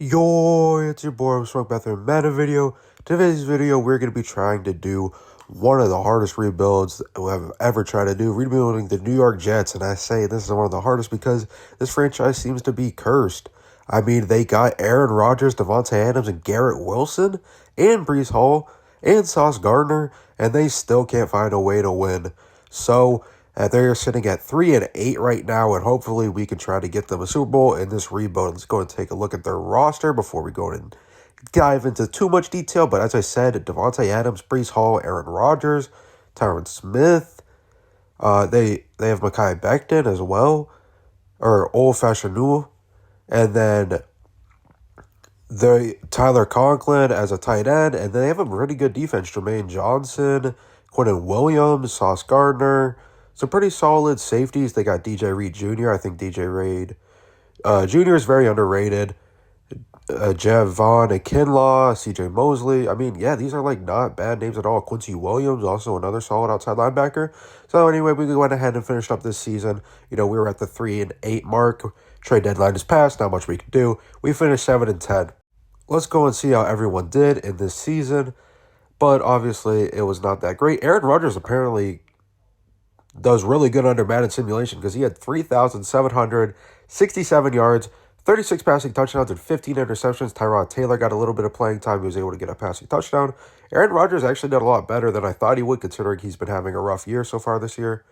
Yo, it's your boy, I'm Smoke back with a Madden video. Today's video, we're going to be trying to do one of the hardest rebuilds I've ever tried to do, rebuilding the New York Jets. And I say this is one of the hardest because this franchise seems to be cursed. I mean, they got Aaron Rodgers, Davanate Adams, and Garrett Wilson, and Breece Hall, and Sauce Gardner, and they still can't find a way to win. So, they're sitting at 3-8 right now, and hopefully we can try to get them a Super Bowl in this rebuild. Let's go and take a look at their roster before we go and dive into too much detail. But as I said, Davanate Adams, Breece Hall, Aaron Rodgers, Tyron Smith. They have Mekhi Becton as well, or Old Fashioned, and then Tyler Conklin as a tight end, and they have a really good defense. Jermaine Johnson, Quinn Williams, Sauce Gardner. Some pretty solid safeties. They got DJ Reed Jr. I think DJ Reed Jr. is very underrated. Javon Kinlaw, CJ Mosley. I mean, yeah, these are like not bad names at all. Quincy Williams, also another solid outside linebacker. So anyway, we went ahead and finished up this season. You know, we were at the 3-8 mark. Trade deadline is passed. Not much we can do. We finished 7-10. Let's go and see how everyone did in this season. But obviously, it was not that great. Aaron Rodgers apparently does really good under Madden simulation because he had 3,767 yards, 36 passing touchdowns, and 15 interceptions. Tyrod Taylor got a little bit of playing time. He was able to get a passing touchdown. Aaron Rodgers actually did a lot better than I thought he would, considering he's been having a rough year so far this year.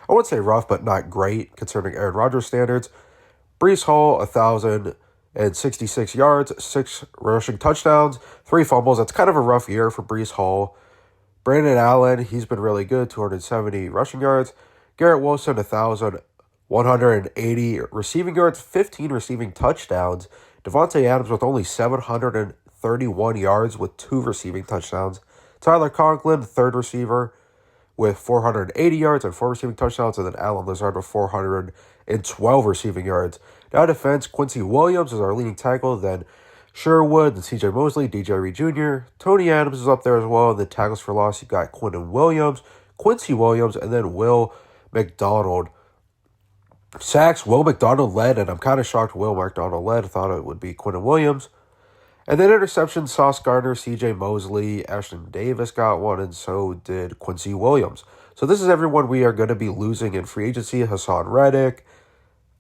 I wouldn't say rough, but not great, considering Aaron Rodgers' standards. Breece Hall, 1,066 yards, 6 rushing touchdowns, 3 fumbles. That's kind of a rough year for Breece Hall. Brandon Allen, he's been really good, 270 rushing yards. Garrett Wilson, 1,180 receiving yards, 15 receiving touchdowns. Davanate Adams with only 731 yards with 2 receiving touchdowns. Tyler Conklin, third receiver, with 480 yards and 4 receiving touchdowns. And then Alan Lazard with 412 receiving yards. Now defense, Quincy Williams is our leading tackle, then Sherwood, and CJ Mosley, DJ Reed Jr., Tony Adams is up there as well. And the tackles for loss, you got Quinn Williams, Quincy Williams, and then Will McDonald. Sacks, Will McDonald led, and I'm kind of shocked Will McDonald led. I thought it would be Quinn Williams. And then interceptions, Sauce Gardner, CJ Mosley, Ashton Davis got one, and so did Quincy Williams. So this is everyone we are going to be losing in free agency. Hassan Reddick.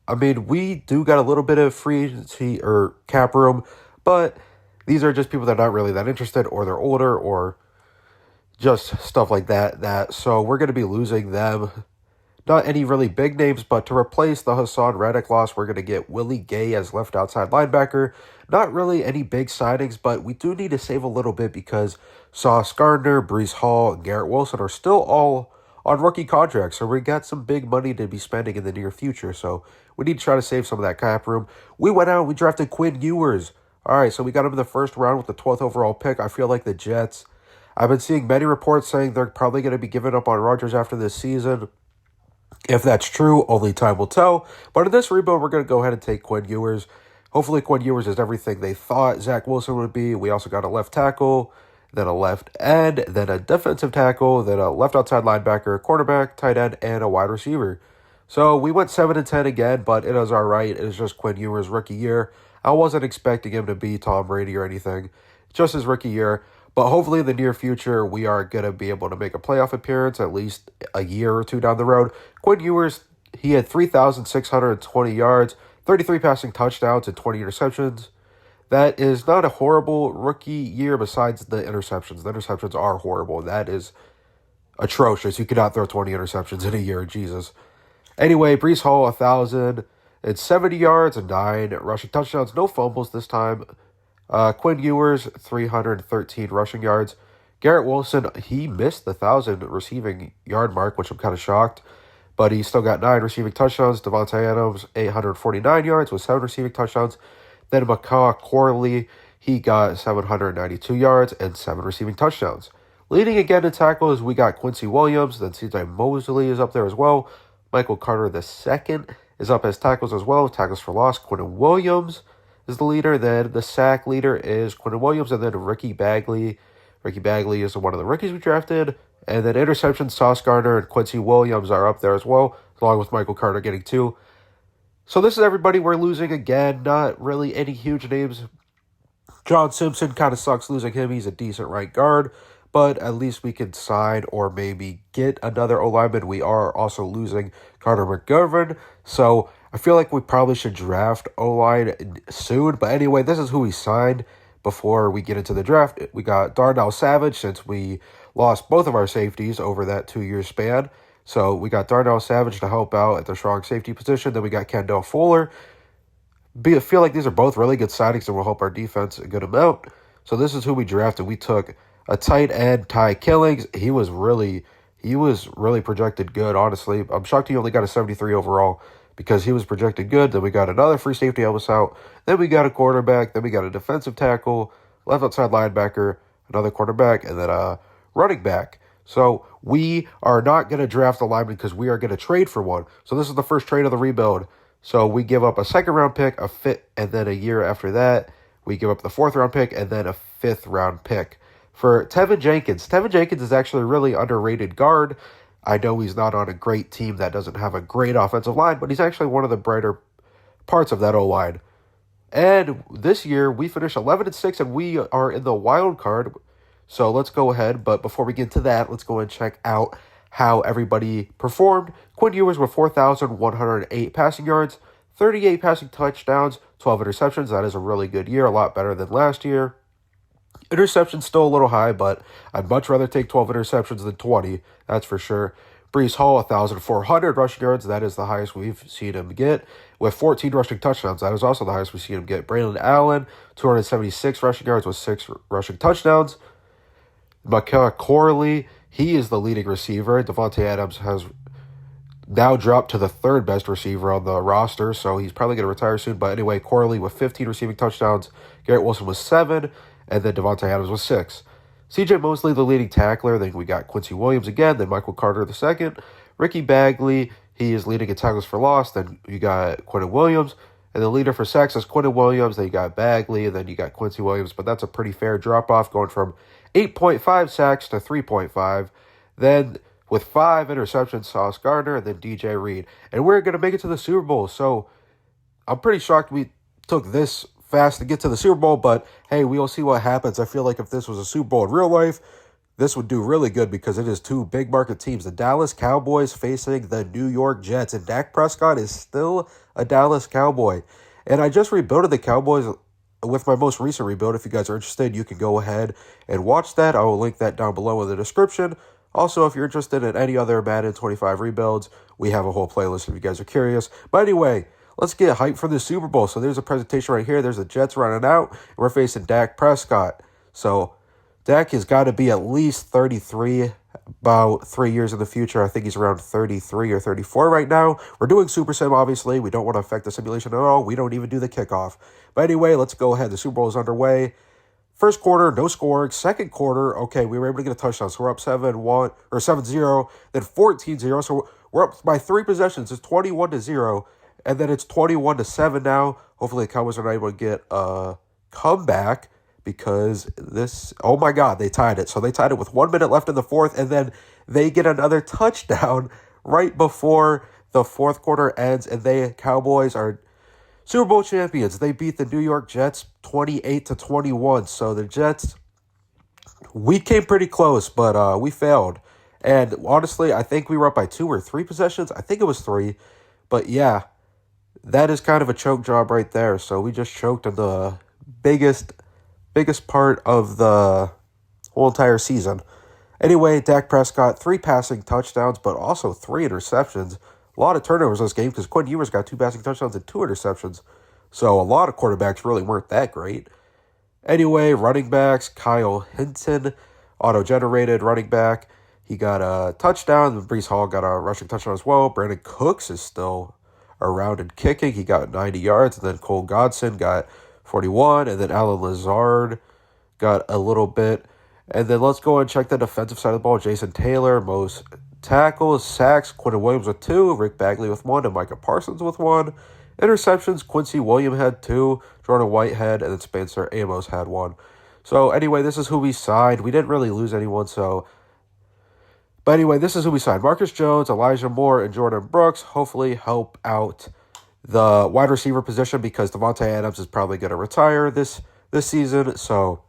I mean, we do got a little bit of free agency or cap room, but these are just people that are not really that interested, or they're older, or just stuff like that. So we're going to be losing them. Not any really big names, but to replace the Hassan Reddick loss, we're going to get Willie Gay as left outside linebacker. Not really any big signings, but we do need to save a little bit because Sauce Gardner, Breece Hall, and Garrett Wilson are still all on rookie contracts. So we got some big money to be spending in the near future. So we need to try to save some of that cap room. We went out and we drafted Quinn Ewers. All right, so we got him in the first round with the 12th overall pick. I feel like the Jets, I've been seeing many reports saying they're probably going to be giving up on Rodgers after this season. If that's true, only time will tell. But in this rebuild, we're going to go ahead and take Quinn Ewers. Hopefully, Quinn Ewers is everything they thought Zach Wilson would be. We also got a left tackle, then a left end, then a defensive tackle, then a left outside linebacker, a quarterback, tight end, and a wide receiver. So we went 7-10 again, but it was all right. It was just Quinn Ewers' rookie year. I wasn't expecting him to be Tom Brady or anything. Just his rookie year. But hopefully in the near future, we are going to be able to make a playoff appearance at least a year or two down the road. Quinn Ewers, he had 3,620 yards, 33 passing touchdowns, and 20 interceptions. That is not a horrible rookie year besides the interceptions. The interceptions are horrible. That is atrocious. You cannot throw 20 interceptions in a year. Jesus. Anyway, Breece Hall, 1,070 yards and 9 rushing touchdowns. No fumbles this time. Quinn Ewers, 313 rushing yards. Garrett Wilson, he missed the 1,000 receiving yard mark, which I'm kind of shocked. But he still got 9 receiving touchdowns. Davanate Adams, 849 yards with 7 receiving touchdowns. Then McCaw-Corley, he got 792 yards and 7 receiving touchdowns. Leading again in tackles, we got Quincy Williams. Then CJ Mosley is up there as well. Michael Carter II is up as tackles as well. Tackles for loss, Quinn Williams is the leader. Then the sack leader is Quinn Williams, and then Ricky Bagley. Ricky Bagley is one of the rookies we drafted. And then interceptions, Sauce Gardner and Quincy Williams are up there as well, along with Michael Carter getting 2. So this is everybody we're losing again. Not really any huge names John Simpson kind of sucks losing him. He's a decent right guard, but at least we can sign or maybe get another O-lineman. We are also losing Carter McGovern, so I feel like we probably should draft O-line soon. But anyway, this is who we signed before we get into the draft. We got Darnell Savage, since we lost both of our safeties over that 2-year span. So we got Darnell Savage to help out at the strong safety position. Then we got Kendall Fuller. I feel like these are both really good signings and will help our defense a good amount. So this is who we drafted. We took a tight end, Ty Killings. He was really projected good, honestly. I'm shocked he only got a 73 overall because he was projected good. Then we got another free safety help us out. Then we got a quarterback. Then we got a defensive tackle, left outside linebacker, another quarterback, and then a running back. So we are not going to draft a lineman because we are going to trade for one. So this is the first trade of the rebuild. So we give up a second-round pick, and then a year after that, we give up the fourth-round pick and then a fifth-round pick for Tevin Jenkins. Tevin Jenkins is actually a really underrated guard. I know he's not on a great team that doesn't have a great offensive line, but he's actually one of the brighter parts of that O-line. And this year, we finished 11-6, and we are in the wild card. So let's go ahead. But before we get to that, let's go and check out how everybody performed. Quinn Ewers with 4,108 passing yards, 38 passing touchdowns, 12 interceptions. That is a really good year, a lot better than last year. Interceptions still a little high, but I'd much rather take 12 interceptions than 20, that's for sure. Brees Hall, 1,400 rushing yards. That is the highest we've seen him get, with 14 rushing touchdowns. That is also the highest we've seen him get. Braylon Allen, 276 rushing yards with 6 rushing touchdowns. Micah Corley, he is the leading receiver. Davanate Adams has now dropped to the third best receiver on the roster, so he's probably going to retire soon. But anyway, Corley with 15 receiving touchdowns. Garrett Wilson with 7, and then Davanate Adams with 6. CJ Mosley, the leading tackler. Then we got Quincy Williams again. Then Michael Carter II. Ricky Bagley, he is leading in tackles for loss. Then you got Quinn Williams. And the leader for sacks is Quinn Williams. Then you got Bagley, and then you got Quincy Williams. But that's a pretty fair drop-off, going from 8.5 sacks to 3.5. Then with 5 interceptions, Sauce Gardner, and then DJ Reed. And we're going to make it to the Super Bowl. So I'm pretty shocked we took this fast to get to the Super Bowl. But hey, we'll see what happens. I feel like if this was a Super Bowl in real life, this would do really good because it is two big market teams. The Dallas Cowboys facing the New York Jets. And Dak Prescott is still a Dallas Cowboy. And I just rebuilt the Cowboys with my most recent rebuild. If you guys are interested, you can go ahead and watch that. I will link that down below in the description. Also, if you're interested in any other Madden 25 rebuilds, we have a whole playlist if you guys are curious. But anyway, let's get hyped for the Super Bowl. So there's a presentation right here. There's the Jets running out. And we're facing Dak Prescott. So Dak has got to be at least 33 about 3 years in the future. I think he's around 33 or 34 right now. We're doing Super Sim, obviously. We don't want to affect the simulation at all. We don't even do the kickoff. But anyway, let's go ahead. The Super Bowl is underway. First quarter, no scoring. Second quarter, okay, we were able to get a touchdown. So we're up 7-1 or 7-0, then 14-0. So we're up by 3 possessions. It's 21-0, and then it's 21-7 now. Hopefully the Cowboys are not able to get a comeback because this, oh my God, they tied it. So they tied it with 1 minute left in the fourth, and then they get another touchdown right before the fourth quarter ends, and they, Cowboys, are Super Bowl champions. They beat the New York Jets 28-21. So the Jets, we came pretty close, but we failed. And honestly, I think we were up by 2 or 3 possessions. I think it was 3. But yeah, that is kind of a choke job right there. So we just choked on the biggest part of the whole entire season. Anyway, Dak Prescott, 3 passing touchdowns, but also 3 interceptions. A lot of turnovers this game because Quinn Ewers got 2 passing touchdowns and 2 interceptions. So a lot of quarterbacks really weren't that great. Anyway, running backs, Kyle Hinton, auto-generated running back. He got a touchdown. Brees Hall got a rushing touchdown as well. Brandon Cooks is still around and kicking. He got 90 yards. And then Cole Godson got 41. And then Alan Lazard got a little bit. And then let's go and check the defensive side of the ball. Jason Taylor, most tackles, sacks, Quinn Williams with 2, Rick Bagley with 1, and Micah Parsons with 1. Interceptions, Quincy Williams had 2, Jordan Whitehead, and then Spencer Amos had 1. So anyway, this is who we signed. We didn't really lose anyone, so. But anyway, this is who we signed. Marcus Jones, Elijah Moore, and Jordan Brooks hopefully help out the wide receiver position because Davanate Adams is probably going to retire this this season. So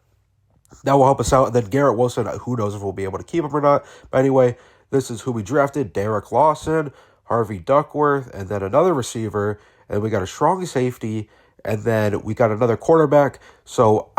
that will help us out. And then Garrett Wilson, who knows if we'll be able to keep him or not. But anyway, this is who we drafted. Derek Lawson, Harvey Duckworth, and then another receiver. And we got a strong safety. And then we got another quarterback. So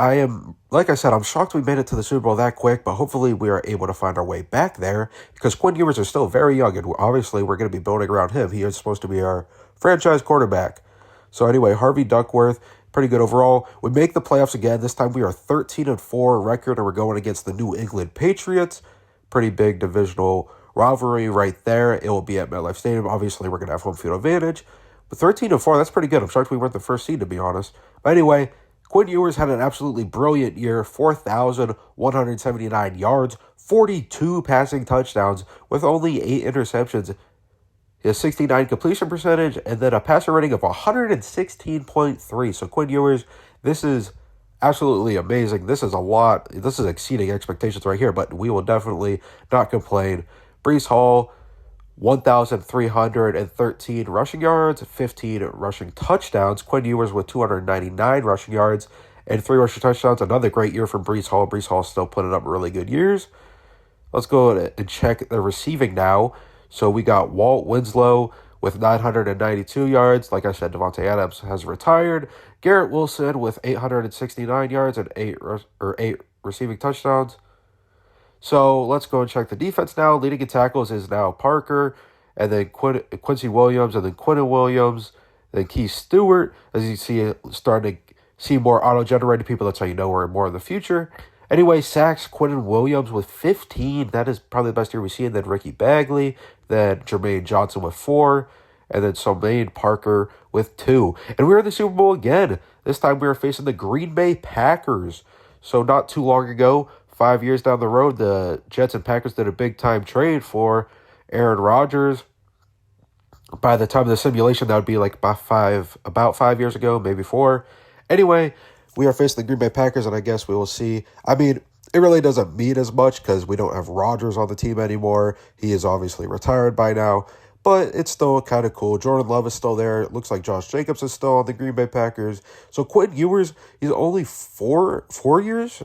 like I said, I'm shocked we made it to the Super Bowl that quick, but hopefully we are able to find our way back there because Quinn Ewers is still very young, and obviously we're going to be building around him. He is supposed to be our franchise quarterback. So anyway, Harvey Duckworth, pretty good overall. We make the playoffs again. This time we are 13-4 record, and we're going against the New England Patriots. Pretty big divisional rivalry right there. It will be at MetLife Stadium. Obviously, we're going to have home field advantage. But 13-4, that's pretty good. I'm shocked we weren't the first seed, to be honest. But anyway, Quinn Ewers had an absolutely brilliant year. 4,179 yards, 42 passing touchdowns with only 8 interceptions. He has 69 completion percentage and then a passer rating of 116.3. So Quinn Ewers, this is absolutely amazing. This is a lot. This is exceeding expectations right here, but we will definitely not complain. Breece Hall, 1,313 rushing yards, 15 rushing touchdowns. Quinn Ewers with 299 rushing yards and 3 rushing touchdowns. Another great year from Breece Hall. Breece Hall still putting up really good years. Let's go and check the receiving now. So we got Walt Winslow with 992 yards. Like I said, Davante Adams has retired. Garrett Wilson with 869 yards and 8 receiving touchdowns. So let's go and check the defense now. Leading in tackles is now Parker, and then Quincy Williams, and then Quinn Williams, then Keith Stewart. As you see, starting to see more auto-generated people. That's how you know we're more in the future. Anyway, sacks, Quinn Williams with 15. That is probably the best year we've seen. Then Ricky Bagley, then Jermaine Johnson with 4, and then Somaine Parker with 2. And we were in the Super Bowl again. This time we were facing the Green Bay Packers. So not too long ago, 5 years down the road, the Jets and Packers did a big-time trade for Aaron Rodgers. By the time of the simulation, that would be like about 5 years ago, maybe 4. Anyway, we are facing the Green Bay Packers, and I guess we will see. I mean, it really doesn't mean as much because we don't have Rodgers on the team anymore. He is obviously retired by now, but it's still kind of cool. Jordan Love is still there. It looks like Josh Jacobs is still on the Green Bay Packers. So Quinn Ewers, he's only 3 years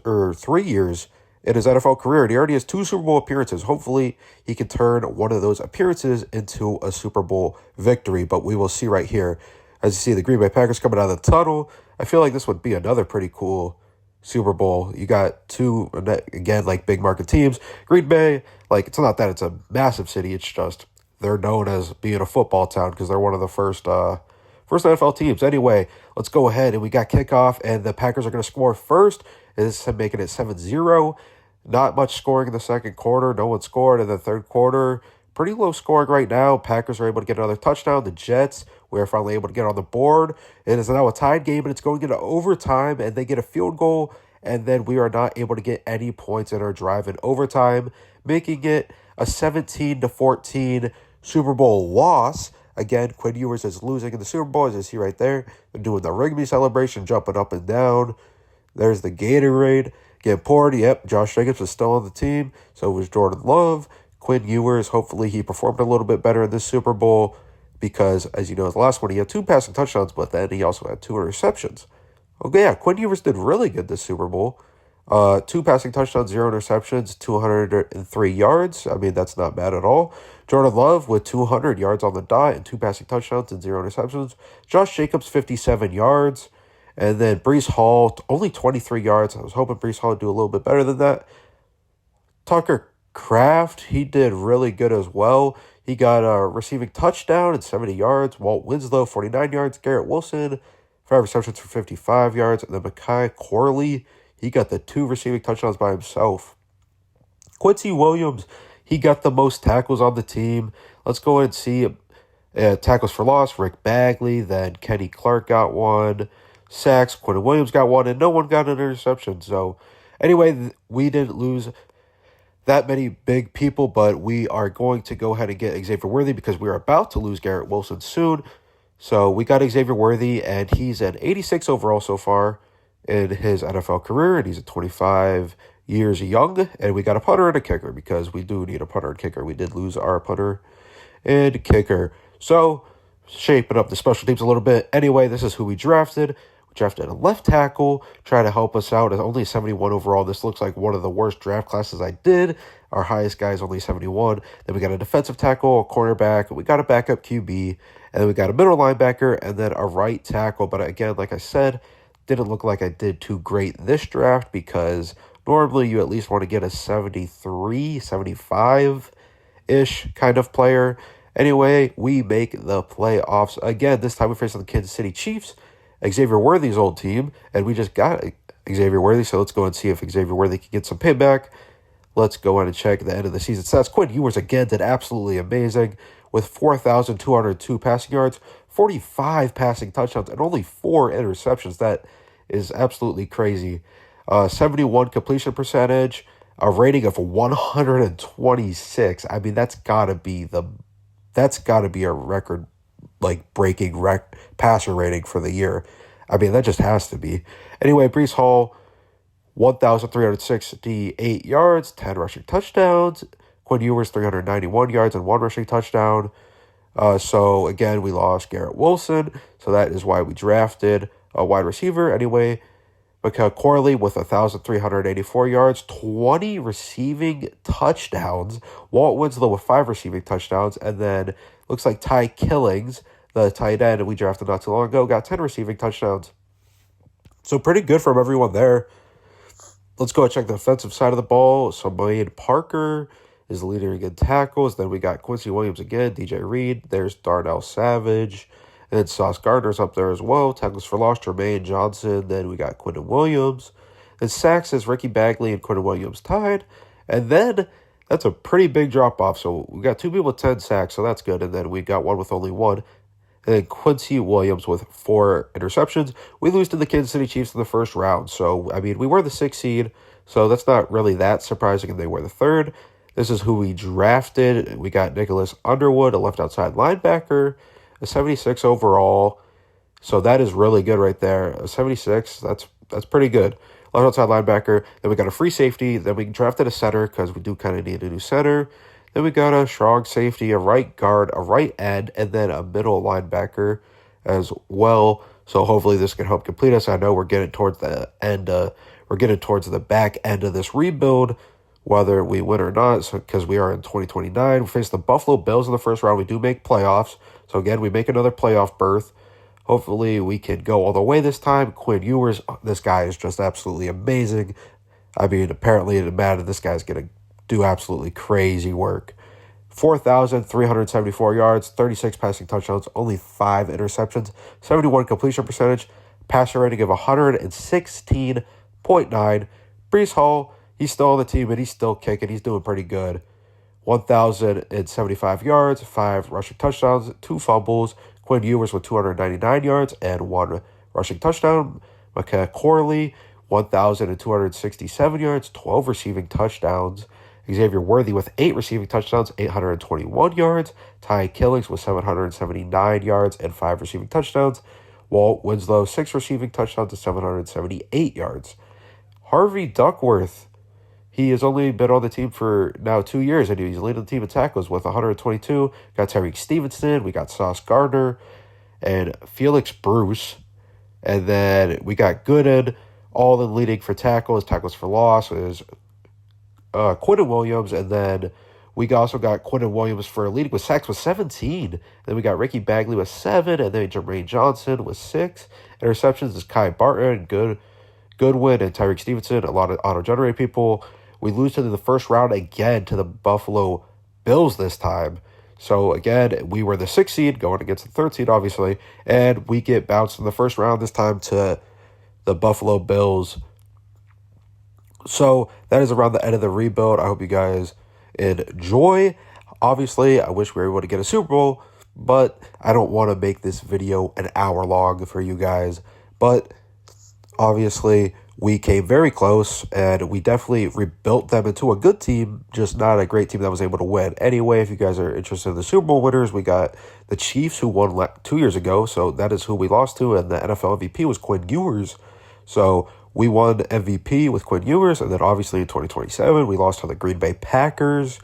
in his NFL career, and he already has 2 Super Bowl appearances. Hopefully, he can turn one of those appearances into a Super Bowl victory, but we will see right here. As you see, the Green Bay Packers coming out of the tunnel. I feel like this would be another pretty cool Super Bowl. You got 2, again, like big market teams. Green Bay, like, it's not that it's a massive city. It's just they're known as being a football town because they're one of the first NFL teams. Anyway, let's go ahead, and we got kickoff, and the Packers are going to score first. This is making it 7-0. Not much scoring in the second quarter. No one scored in the third quarter. Pretty low scoring right now. Packers are able to get another touchdown. The Jets, we are finally able to get on the board. It is now a tied game, and it's going into overtime, and they get a field goal, and then we are not able to get any points in our drive in overtime, making it a 17-14 Super Bowl loss. Again, Quinn Ewers is losing in the Super Bowl, as you see right there. They're doing the Wrigley celebration, jumping up and down. There's the Gatorade getting poured. Yep, Josh Jacobs is still on the team. So was Jordan Love. Quinn Ewers, hopefully he performed a little bit better in this Super Bowl because, as you know, the last one he had 2 passing touchdowns, but then he also had 2 interceptions. Okay, yeah, Quinn Ewers did really good this Super Bowl. 2 passing touchdowns, 0 interceptions, 203 yards. I mean, that's not bad at all. Jordan Love with 200 yards on the dot and 2 passing touchdowns and 0 interceptions. Josh Jacobs, 57 yards. And then Breece Hall, only 23 yards. I was hoping Breece Hall would do a little bit better than that. Tucker Kraft, he did really good as well. He got a receiving touchdown and 70 yards. Walt Winslow, 49 yards. Garrett Wilson, 5 receptions for 55 yards. And then Mekhi Corley, he got the 2 receiving touchdowns by himself. Quincy Williams, he got the most tackles on the team. Let's go ahead and see tackles for loss. Rick Bagley, then Kenny Clark got 1. Sacks, Quinn Williams got 1, and no one got an interception. So anyway, we didn't lose that many big people, but we are going to go ahead and get Xavier Worthy because we are about to lose Garrett Wilson soon. So we got Xavier Worthy, and he's an 86 overall so far in his NFL career, and he's at 25 years young. And we got a punter and a kicker because we do need a punter and kicker. We did lose our punter and kicker. So shaping up the special teams a little bit. Anyway, this is who we drafted. We drafted a left tackle, trying to help us out. It's only 71 overall. This looks like one of the worst draft classes I did. Our highest guy is only 71. Then we got a defensive tackle, a cornerback. We got a backup QB. And then we got a middle linebacker and then a right tackle. But again, like I said, didn't look like I did too great this draft because normally you at least want to get a 73, 75-ish kind of player. Anyway, we make the playoffs again. This time we face the Kansas City Chiefs, Xavier Worthy's old team, and we just got Xavier Worthy. So let's go and see if Xavier Worthy can get some payback. Let's go in and check the end of the season stats. Quinn Ewers again did absolutely amazing with 4,202 passing yards, 45 passing touchdowns, and only 4 interceptions. That is absolutely crazy. 71 completion percentage, a rating of 126. I mean, that's gotta be a record, like breaking passer rating for the year. I mean, that just has to be. Anyway, Breece Hall, 1,368 yards, 10 rushing touchdowns. Quinn Ewers, 391 yards and 1 rushing touchdown. So, again, we lost Garrett Wilson. So that is why we drafted a wide receiver. Anyway, McCorley with 1,384 yards, 20 receiving touchdowns. Walt Winslow with 5 receiving touchdowns. And then looks like Ty Killings, the tight end we drafted not too long ago, got 10 receiving touchdowns. So pretty good from everyone there. Let's go and check the defensive side of the ball. So Wayne Parker is the leader in tackles. Then we got Quincy Williams again, DJ Reed. There's Darnell Savage. And then Sauce Gardner's up there as well. Tackles for loss, Jermaine Johnson. Then we got Quinton Williams. And sacks is Ricky Bagley and Quinton Williams tied. And then that's a pretty big drop-off. So we got 2 people with 10 sacks, so that's good. And then we got one with only 1. And then Quincy Williams with 4 interceptions. We lose to the Kansas City Chiefs in the first round. So, I mean, we were the 6th seed. So that's not really that surprising. And they were the 3rd. This is who we drafted. We got Nicholas Underwood, a left outside linebacker, a 76 overall. So that is really good right there. A 76, that's pretty good. Left outside linebacker. Then we got a free safety. Then we drafted a center because we do kind of need a new center. Then we got a strong safety, a right guard, a right end, and then a middle linebacker as well. So hopefully this can help complete us. I know we're getting towards the end. We're getting towards the back end of this rebuild, whether we win or not, because we are in 2029. We face the Buffalo Bills in the first round. We do make playoffs. So again, we make another playoff berth. Hopefully we can go all the way this time. Quinn Ewers, this guy is just absolutely amazing. I mean, apparently in Madden, this guy's going to do absolutely crazy work. 4,374 yards, 36 passing touchdowns, only 5 interceptions, 71 completion percentage, passer rating of 116.9. Breece Hall, he's still on the team and he's still kicking. He's doing pretty good. 1,075 yards, 5 rushing touchdowns, 2 fumbles. Quinn Ewers with 299 yards and 1 rushing touchdown. McCorley, 1,267 yards, 12 receiving touchdowns. Xavier Worthy with 8 receiving touchdowns, 821 yards. Ty Killings with 779 yards and 5 receiving touchdowns. Walt Winslow, 6 receiving touchdowns to 778 yards. Harvey Duckworth, he has only been on the team for now 2 years, and he's leading the team in tackles with 122. Got Tyreek Stevenson, we got Sauce Gardner, and Felix Bruce. And then we got Gooden, all in leading for tackles for loss is Quinton Williams, and then we also got Quinton Williams for leading with sacks with 17. Then we got Ricky Bagley with 7, and then Jermaine Johnson with 6. Interceptions is Kai Barton, Goodwin, and Tyreek Stevenson, a lot of auto-generated people. We lose to the first round again to the Buffalo Bills this time. So again, we were the 6th seed going against the 3rd seed, obviously, and we get bounced in the first round this time to the Buffalo Bills. So that is around the end of the rebuild. I hope you guys enjoy. Obviously, I wish we were able to get a Super Bowl, but I don't want to make this video an hour long for you guys. But obviously, we came very close, and we definitely rebuilt them into a good team, just not a great team that was able to win. Anyway, if you guys are interested in the Super Bowl winners, we got the Chiefs, who won 2 years ago, so that is who we lost to, and the NFL MVP was Quinn Ewers. So we won MVP with Quinn Ewers, and then obviously in 2027, we lost to the Green Bay Packers.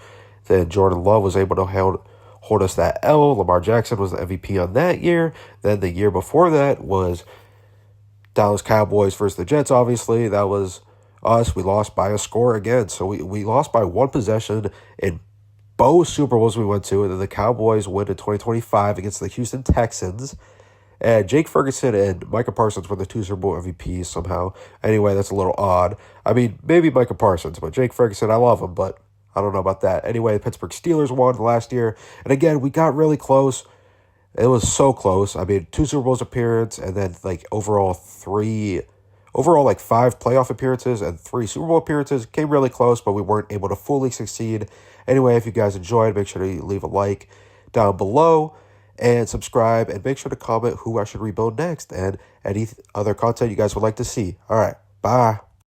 Then Jordan Love was able to hold us that L. Lamar Jackson was the MVP on that year. Then the year before that was Dallas Cowboys versus the Jets, obviously. That was us. We lost by a score again. So we lost by one possession in both Super Bowls we went to. And then the Cowboys win in 2025 against the Houston Texans. And Jake Ferguson and Micah Parsons were the two Super Bowl MVPs somehow. Anyway, that's a little odd. I mean, maybe Micah Parsons, but Jake Ferguson, I love him, but I don't know about that. Anyway, the Pittsburgh Steelers won last year. And again, we got really close. It was so close. I mean, 2 Super Bowls appearance and then overall 5 playoff appearances and 3 Super Bowl appearances. Came really close, but we weren't able to fully succeed. Anyway, if you guys enjoyed, make sure to leave a like down below and subscribe, and make sure to comment who I should rebuild next and any other content you guys would like to see. All right, bye.